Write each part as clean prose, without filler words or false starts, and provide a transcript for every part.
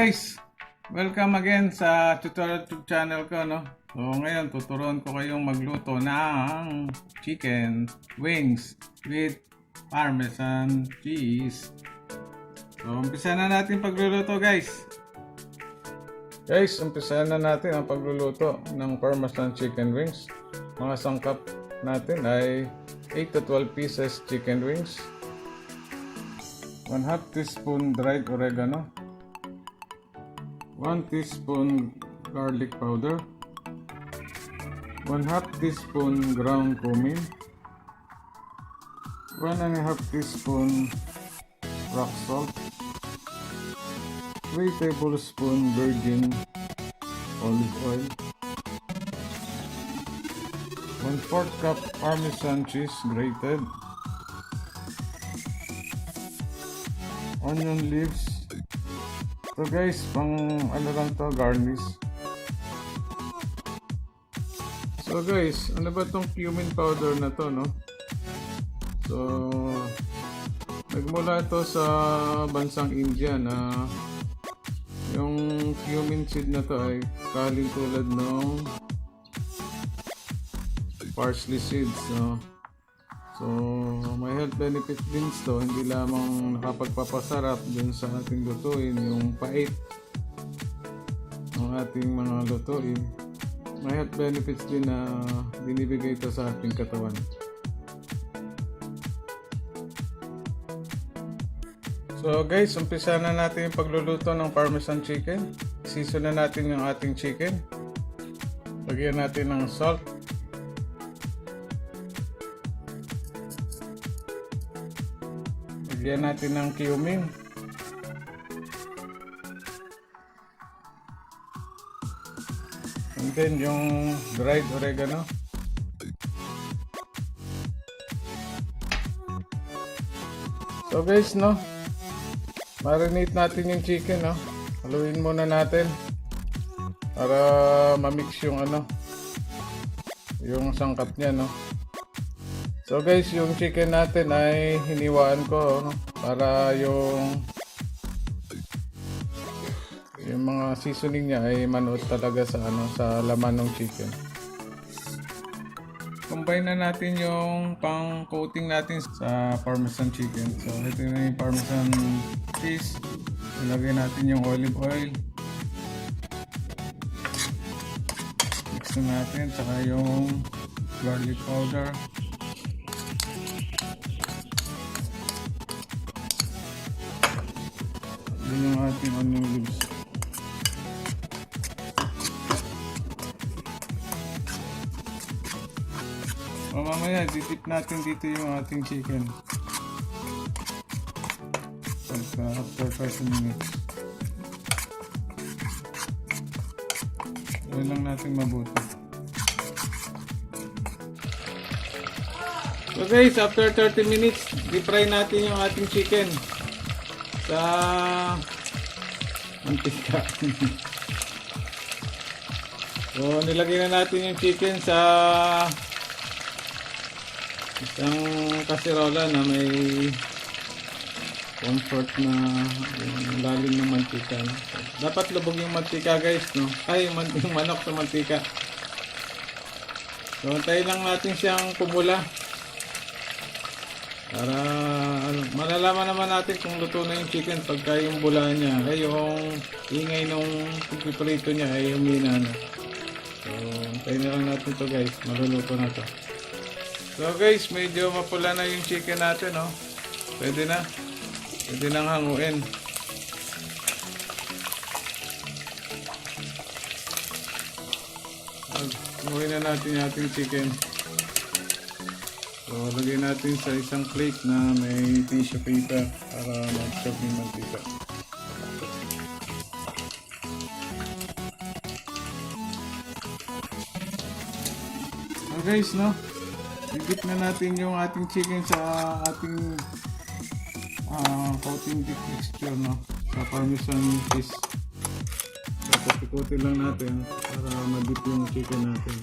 guys, welcome again sa TutorialTube channel ko, no? So ngayon tuturuan ko kayong magluto ng chicken wings with Parmesan cheese. So umpisa na natin pagluluto, guys. Guys, umpisa na natin ang pagluluto ng Parmesan chicken wings. Mga sangkap natin ay 8 to 12 pieces chicken wings, 1/2 teaspoon dried oregano, 1 teaspoon garlic powder, 1/2 teaspoon ground cumin, 1.5 teaspoon rock salt, 3 tablespoon virgin olive oil, 1/4 cup Parmesan cheese grated, onion leaves. So guys, pang ano lang to, garnish. So guys, ano ba tong cumin powder na to, no? So nagmula ito sa bansang India na yung cumin seed na to ay kaling tulad ng parsley seeds, no? So may health benefits din to, hindi lamang nakapagpapasarap dun sa ating lutuin, yung pait ng ating mga lutuin, may health benefits din na binibigay ito sa ating katawan. So guys, umpisa na natin yung pagluluto ng Parmesan chicken. Season na natin yung ating chicken. Lagyan natin ng salt, lagyan natin ng cumin, and then yung dried oregano. So guys, no, marinate natin yung chicken, no. Haluin muna natin para ma-mix yung ano, yung sangkap niya, no. So guys, yung chicken natin ay hiniwaan ko, no, para yung mga seasoning niya ay manood talaga sa ano, sa laman ng chicken. Combine na natin yung pang coating natin sa Parmesan chicken. So ito na yung Parmesan cheese. Ilagay natin yung olive oil. Mix na natin, saka yung garlic powder. Yan yung ating onion leaves. O mamaya, didip natin dito yung ating chicken. After 30 minutes. Gawin lang natin mabuti. So guys, after 30 minutes, di-fry natin yung ating chicken sa mantika. So nilagay na natin yung chicken sa isang kaserola na may comfort na lalim ng mantika, no? So, dapat lubog yung mantika, guys, no? Ay, yung manok sa mantika. So antayin lang natin siyang kumula para ano, malalaman naman natin kung luto na yung chicken pagka yung bula niya ay yung ingay nung pagpiprito niya ay humina na. So antayin na lang natin to, guys, maluluto na to. So guys, medyo mapula na yung chicken natin, no? Pwede nang hanguin. Hanguin na natin yung ating chicken. So lagay natin sa isang plate na may tissue paper para mag-absorb yung mantika. So guys, no, i-dip na natin yung ating chicken sa ating coating dip mixture, no, sa Parmesan cheese. Tapos ikutin lang natin para ma-dip yung chicken natin.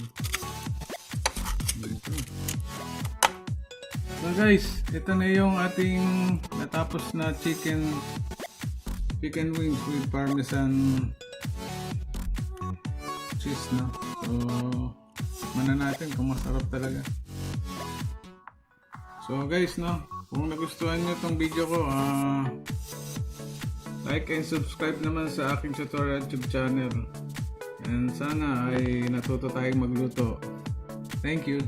So guys, ito na yung ating natapos na chicken chicken wings with Parmesan cheese, no? So, mana natin kung masarap talaga. So guys, no, kung nagustuhan nyo tong video ko, like and subscribe naman sa aking TutorialTube channel. And sana ay natuto tayong magluto. Thank you.